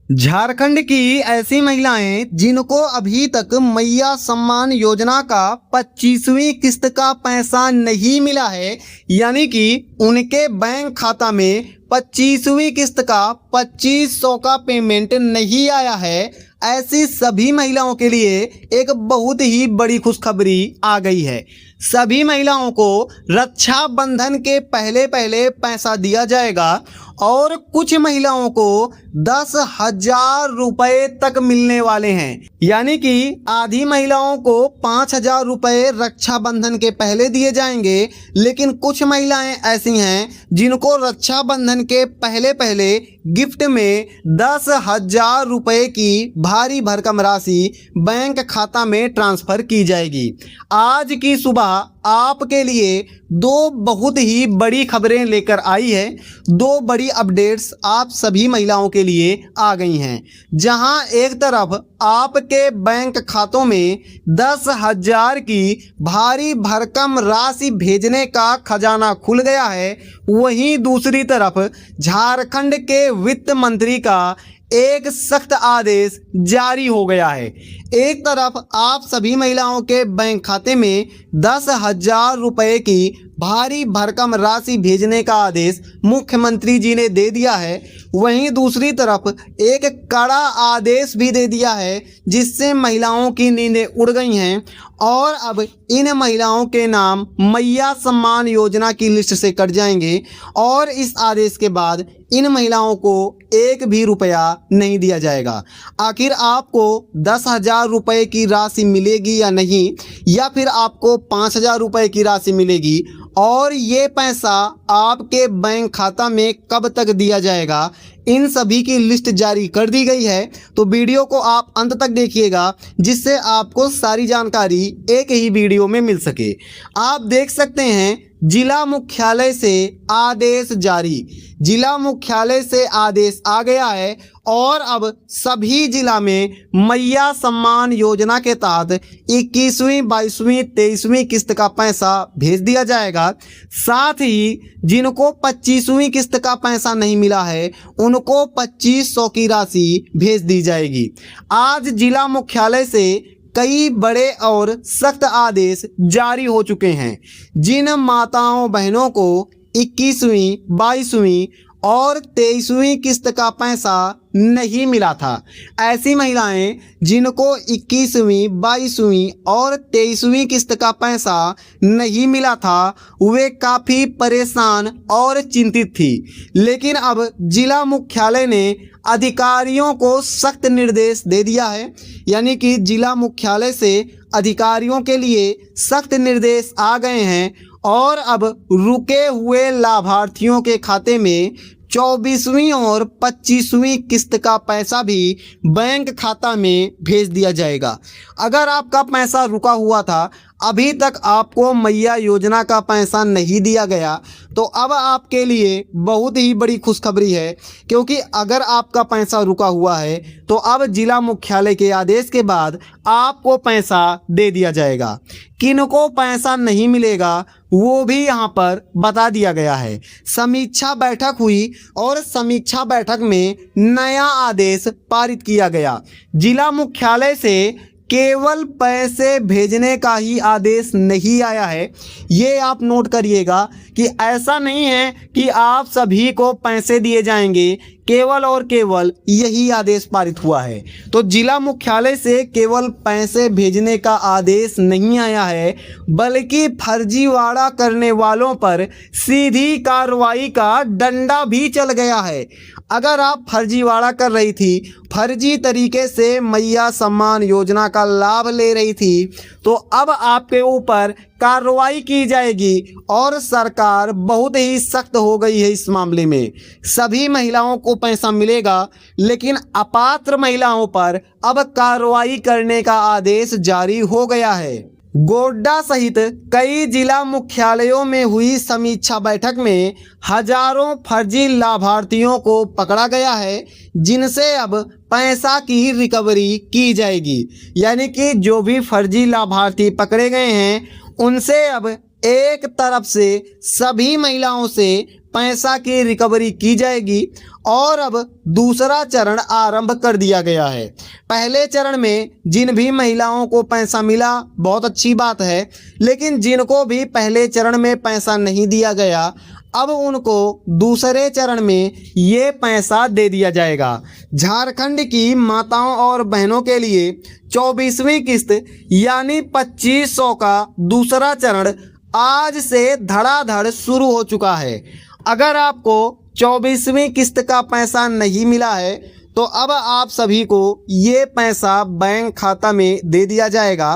झारखंड की ऐसी महिलाएं जिनको अभी तक मैया सम्मान योजना का 25वीं किस्त का पैसा नहीं मिला है, यानी कि उनके बैंक खाता में 25वीं किस्त का 2500 का पेमेंट नहीं आया है, ऐसी सभी महिलाओं के लिए एक बहुत ही बड़ी खुशखबरी आ गई है। सभी महिलाओं को रक्षाबंधन के पहले पहले पैसा दिया जाएगा और कुछ महिलाओं को 10,000 रुपए तक मिलने वाले हैं, यानी कि आधी महिलाओं को 5,000 रुपए रक्षाबंधन के पहले दिए जाएंगे, लेकिन कुछ महिलाएं ऐसी हैं जिनको रक्षाबंधन के पहले पहले गिफ्ट में 10,000 रुपए की भारी भरकम राशि बैंक खाता में ट्रांसफर की जाएगी। आज की सुबह आपके लिए दो बहुत ही बड़ी खबरें लेकर आई है। दो बड़ी अपडेट्स आप सभी महिलाओं के लिए आ गई हैं, जहां एक तरफ आपके बैंक खातों में 10,000 की भारी भरकम राशि भेजने का खजाना खुल गया है, वहीं दूसरी तरफ झारखंड के वित्त मंत्री का एक सख्त आदेश जारी हो गया है। एक तरफ आप सभी महिलाओं के बैंक खाते में 10,000 रुपए की भारी भरकम राशि भेजने का आदेश मुख्यमंत्री जी ने दे दिया है, वहीं दूसरी तरफ एक कड़ा आदेश भी दे दिया है, जिससे महिलाओं की नींदें उड़ गई हैं और अब इन महिलाओं के नाम मैया सम्मान योजना की लिस्ट से कट जाएंगे और इस आदेश के बाद इन महिलाओं को एक भी रुपया नहीं दिया जाएगा। आखिर आपको 10,000 रुपए की राशि मिलेगी या नहीं, या फिर आपको 5,000 रुपए की राशि मिलेगी और ये पैसा आपके बैंक खाता में कब तक दिया जाएगा, इन सभी की लिस्ट जारी कर दी गई है। तो वीडियो को आप अंत तक देखिएगा, जिससे आपको सारी जानकारी एक ही वीडियो में मिल सके। आप देख सकते हैं जिला मुख्यालय से आदेश जारी, जिला मुख्यालय से आदेश आ गया है और अब सभी जिला में मैया सम्मान योजना के तहत 21वीं, 22वीं, 23वीं किस्त का पैसा भेज दिया जाएगा। साथ ही जिनको 25वीं किस्त का पैसा नहीं मिला है, उनको 2500 की राशि भेज दी जाएगी। आज जिला मुख्यालय से कई बड़े और सख्त आदेश जारी हो चुके हैं। जिन माताओं बहनों को 21वीं, 22वीं और 23वीं किस्त का पैसा नहीं मिला था, ऐसी महिलाएं जिनको 21वीं, 22वीं और 23वीं किस्त का पैसा नहीं मिला था, वे काफ़ी परेशान और चिंतित थी। लेकिन अब जिला मुख्यालय ने अधिकारियों को सख्त निर्देश दे दिया है, यानी कि जिला मुख्यालय से अधिकारियों के लिए सख्त निर्देश आ गए हैं और अब रुके हुए लाभार्थियों के खाते में 24वीं और 25वीं किस्त का पैसा भी बैंक खाता में भेज दिया जाएगा। अगर आपका पैसा रुका हुआ था, अभी तक आपको मैया योजना का पैसा नहीं दिया गया, तो अब आपके लिए बहुत ही बड़ी खुशखबरी है, क्योंकि अगर आपका पैसा रुका हुआ है तो अब जिला मुख्यालय के आदेश के बाद आपको पैसा दे दिया जाएगा। किनको पैसा नहीं मिलेगा वो भी यहाँ पर बता दिया गया है। समीक्षा बैठक हुई और समीक्षा बैठक में नया आदेश पारित किया गया। जिला मुख्यालय से केवल पैसे भेजने का ही आदेश नहीं आया है, ये आप नोट करिएगा कि ऐसा नहीं है कि आप सभी को पैसे दिए जाएंगे, केवल और केवल यही आदेश पारित हुआ है। तो जिला मुख्यालय से केवल पैसे भेजने का आदेश नहीं आया है, बल्कि फर्जीवाड़ा करने वालों पर सीधी कार्रवाई का डंडा भी चल गया है। अगर आप फर्जीवाड़ा कर रही थी, फर्जी तरीके से मैया सम्मान योजना का लाभ ले रही थी, तो अब आपके ऊपर कार्रवाई की जाएगी और सरकार बहुत ही सख्त हो गई है इस मामले में। सभी महिलाओं को पैसा मिलेगा, लेकिन अपात्र महिलाओं पर अब कार्रवाई करने का आदेश जारी हो गया है। गोड्डा सहित कई जिला मुख्यालयों में हुई समीक्षा बैठक में हजारों फर्जी लाभार्थियों को पकड़ा गया है, जिनसे अब पैसा की रिकवरी की जाएगी। यानी कि जो भी फर्जी लाभार्थी पकड़े गए हैं, उनसे अब एक तरफ से सभी महिलाओं से पैसा की रिकवरी की जाएगी और अब दूसरा चरण आरंभ कर दिया गया है। पहले चरण में जिन भी महिलाओं को पैसा मिला बहुत अच्छी बात है, लेकिन जिनको भी पहले चरण में पैसा नहीं दिया गया अब उनको दूसरे चरण में ये पैसा दे दिया जाएगा। झारखंड की माताओं और बहनों के लिए 24वीं किस्त यानी 2500 का दूसरा चरण आज से धड़ाधड़ शुरू हो चुका है। अगर आपको 24वीं किस्त का पैसा नहीं मिला है तो अब आप सभी को ये पैसा बैंक खाता में दे दिया जाएगा।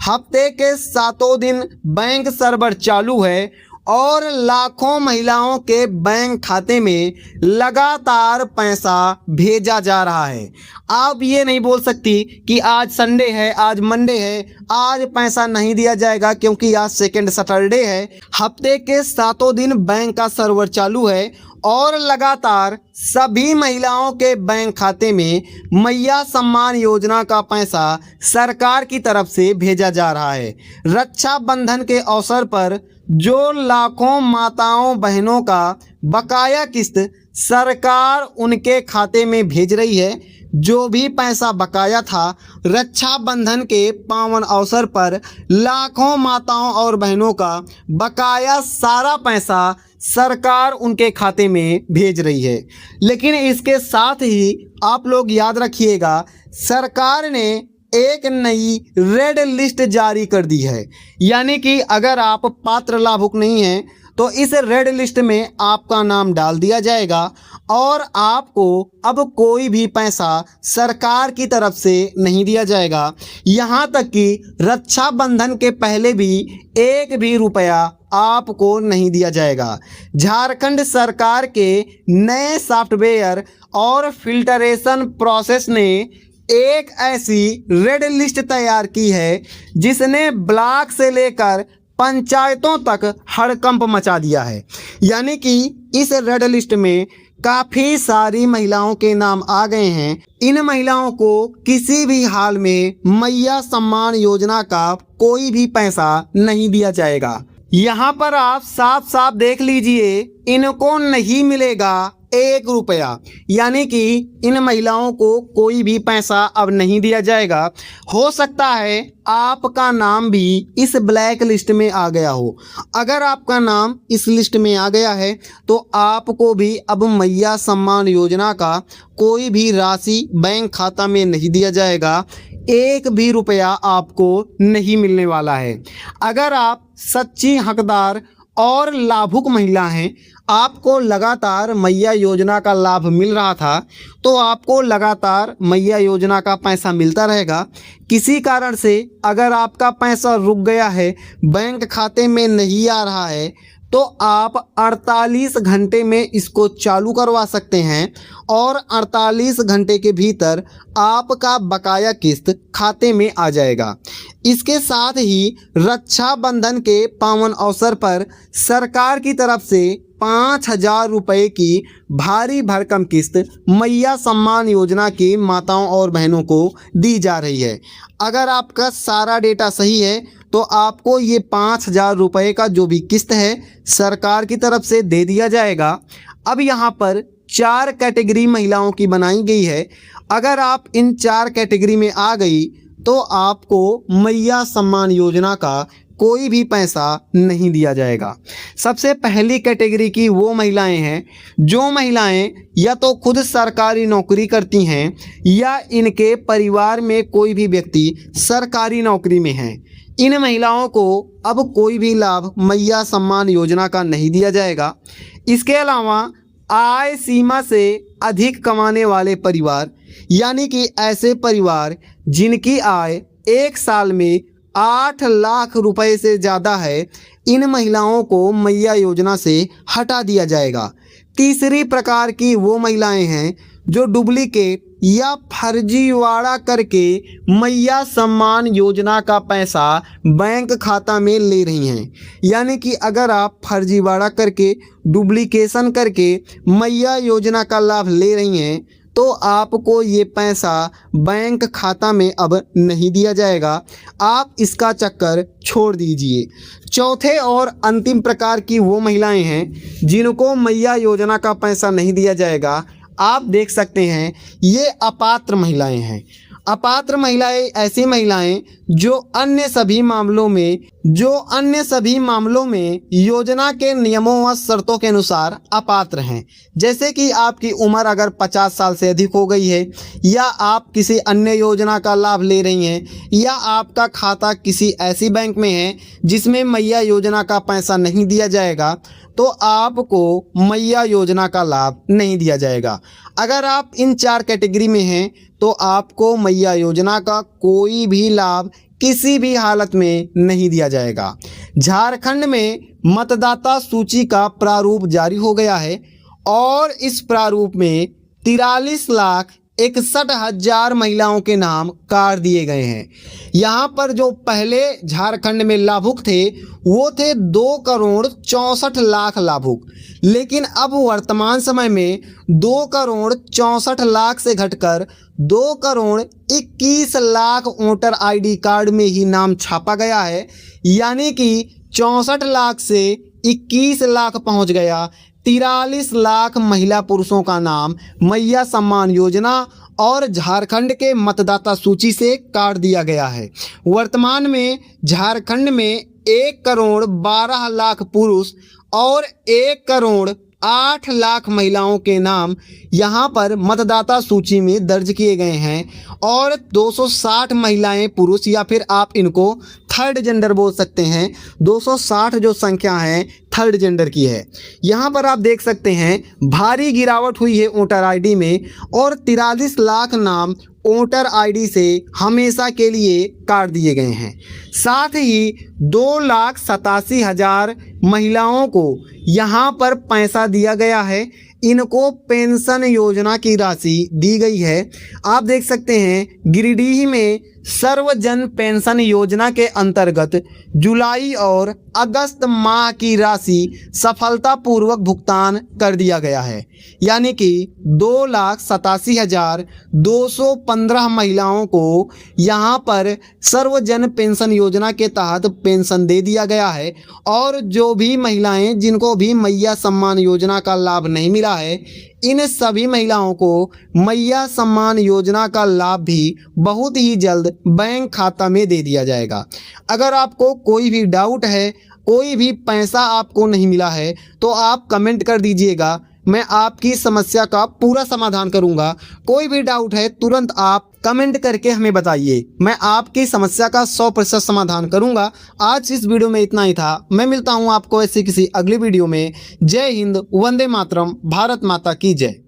हफ्ते के 7 दिन बैंक सर्वर चालू है और लाखों महिलाओं के बैंक खाते में लगातार पैसा भेजा जा रहा है। आप ये नहीं बोल सकती कि आज संडे है, आज मंडे है, आज पैसा नहीं दिया जाएगा क्योंकि आज सेकंड सैटरडे है। हफ्ते के 7 दिन बैंक का सर्वर चालू है और लगातार सभी महिलाओं के बैंक खाते में मैया सम्मान योजना का पैसा सरकार की तरफ से भेजा जा रहा है। रक्षाबंधन के अवसर पर जो लाखों माताओं बहनों का बकाया किस्त सरकार उनके खाते में भेज रही है, जो भी पैसा बकाया था रक्षाबंधन के पावन अवसर पर लाखों माताओं और बहनों का बकाया सारा पैसा सरकार उनके खाते में भेज रही है। लेकिन इसके साथ ही आप लोग याद रखिएगा, सरकार ने एक नई रेड लिस्ट जारी कर दी है। यानी कि अगर आप पात्र लाभुक नहीं हैं तो इस रेड लिस्ट में आपका नाम डाल दिया जाएगा और आपको अब कोई भी पैसा सरकार की तरफ से नहीं दिया जाएगा। यहाँ तक कि रक्षाबंधन के पहले भी 1 भी रुपया आपको नहीं दिया जाएगा। झारखंड सरकार के नए सॉफ्टवेयर और फिल्टरेशन प्रोसेस ने एक ऐसी रेड लिस्ट तैयार की है जिसने ब्लॉक से लेकर पंचायतों तक हड़कंप मचा दिया है। यानी कि इस रेड लिस्ट में काफ़ी सारी महिलाओं के नाम आ गए हैं। इन महिलाओं को किसी भी हाल में मैया सम्मान योजना का कोई भी पैसा नहीं दिया जाएगा। यहाँ पर आप साफ साफ देख लीजिए, इनको नहीं मिलेगा 1 रुपया। यानी कि इन महिलाओं को कोई भी पैसा अब नहीं दिया जाएगा। हो सकता है आपका नाम भी इस ब्लैक लिस्ट में आ गया हो। अगर आपका नाम इस लिस्ट में आ गया है तो आपको भी अब मैया सम्मान योजना का कोई भी राशि बैंक खाता में नहीं दिया जाएगा। 1 भी रुपया आपको नहीं मिलने वाला है। अगर आप सच्ची हकदार और लाभुक महिला हैं, आपको लगातार मैया योजना का लाभ मिल रहा था तो आपको लगातार मैया योजना का पैसा मिलता रहेगा। किसी कारण से अगर आपका पैसा रुक गया है, बैंक खाते में नहीं आ रहा है, तो आप 48 घंटे में इसको चालू करवा सकते हैं और 48 घंटे के भीतर आपका बकाया किस्त खाते में आ जाएगा। इसके साथ ही रक्षाबंधन के पावन अवसर पर सरकार की तरफ से 5,000 रुपये की भारी भरकम किस्त मैया सम्मान योजना की माताओं और बहनों को दी जा रही है। अगर आपका सारा डेटा सही है तो आपको ये 5,000 रुपये का जो भी किस्त है सरकार की तरफ से दे दिया जाएगा। अब यहाँ पर 4 कैटेगरी महिलाओं की बनाई गई है। अगर आप इन 4 कैटेगरी में आ गई तो आपको मैया सम्मान योजना का कोई भी पैसा नहीं दिया जाएगा। सबसे पहली कैटेगरी की वो महिलाएं हैं जो महिलाएं या तो खुद सरकारी नौकरी करती हैं या इनके परिवार में कोई भी व्यक्ति सरकारी नौकरी में है। इन महिलाओं को अब कोई भी लाभ मैया सम्मान योजना का नहीं दिया जाएगा। इसके अलावा आय सीमा से अधिक कमाने वाले परिवार, यानी कि ऐसे परिवार जिनकी आय 1 साल में 8 लाख रुपए से ज़्यादा है, इन महिलाओं को मैया योजना से हटा दिया जाएगा। तीसरी प्रकार की वो महिलाएं हैं जो डुप्लीकेट या फर्जीवाड़ा करके मैया सम्मान योजना का पैसा बैंक खाता में ले रही हैं। यानी कि अगर आप फर्जीवाड़ा करके डुप्लीकेशन करके मैया योजना का लाभ ले रही हैं तो आपको ये पैसा बैंक खाता में अब नहीं दिया जाएगा। आप इसका चक्कर छोड़ दीजिए। चौथे और अंतिम प्रकार की वो महिलाएं हैं जिनको मैया योजना का पैसा नहीं दिया जाएगा। आप देख सकते हैं ये अपात्र महिलाएं हैं। अपात्र महिलाएं ऐसी महिलाएं जो अन्य सभी मामलों में योजना के नियमों व शर्तों के अनुसार अपात्र हैं। जैसे कि आपकी उम्र अगर 50 साल से अधिक हो गई है, या आप किसी अन्य योजना का लाभ ले रही हैं, या आपका खाता किसी ऐसी बैंक में है जिसमें मैया योजना का पैसा नहीं दिया जाएगा, तो आपको मैया योजना का लाभ नहीं दिया जाएगा। अगर आप इन 4 कैटेगरी में हैं तो आपको मैया योजना का कोई भी लाभ किसी भी हालत में नहीं दिया जाएगा। झारखंड में मतदाता सूची का प्रारूप जारी हो गया है और इस प्रारूप में 43,61,000 महिलाओं के नाम काट दिए गए हैं। यहाँ पर जो पहले झारखंड में लाभुक थे वो थे 2,64,00,000 लाभुक, लेकिन अब वर्तमान समय में 2,64,00,000 से घटकर 2,21,00,000 वोटर आईडी कार्ड में ही नाम छापा गया है। यानी कि 64,00,000 से 21,00,000 पहुँच गया। 43,00,000 महिला पुरुषों का नाम मैया सम्मान योजना और झारखंड के मतदाता सूची से काट दिया गया है। वर्तमान में झारखंड में 1,12,00,000 पुरुष और 1,08,00,000 महिलाओं के नाम यहाँ पर मतदाता सूची में दर्ज किए गए हैं और 260 महिलाएं पुरुष, या फिर आप इनको थर्ड जेंडर बोल सकते हैं। 260 जो संख्या है थर्ड जेंडर की है। यहाँ पर आप देख सकते हैं भारी गिरावट हुई है वोटर आईडी में और 43,00,000 नाम वोटर आईडी से हमेशा के लिए काट दिए गए हैं। साथ ही 2,87,000 महिलाओं को यहाँ पर पैसा दिया गया है। इनको पेंशन योजना की राशि दी गई है। आप देख सकते हैं गिरिडीह में सर्वजन पेंशन योजना के अंतर्गत जुलाई और अगस्त माह की राशि सफलतापूर्वक भुगतान कर दिया गया है। यानी कि 2,87,215 महिलाओं को यहाँ पर सर्वजन पेंशन योजना के तहत पेंशन दे दिया गया है। और जो भी महिलाएं जिनको भी मैया सम्मान योजना का लाभ नहीं मिला है, इन सभी महिलाओं को मैया सम्मान योजना का लाभ भी बहुत ही जल्द बैंक खाता में दे दिया जाएगा। अगर आपको कोई भी डाउट है, कोई भी पैसा आपको नहीं मिला है, तो आप कमेंट कर दीजिएगा। मैं आपकी समस्या का पूरा समाधान करूंगा। कोई भी डाउट है तुरंत आप कमेंट करके हमें बताइए, मैं आपकी समस्या का 100% समाधान करूंगा। आज इस वीडियो में इतना ही था। मैं मिलता हूं आपको ऐसी किसी अगली वीडियो में। जय हिंद, वंदे मातरम, भारत माता की जय।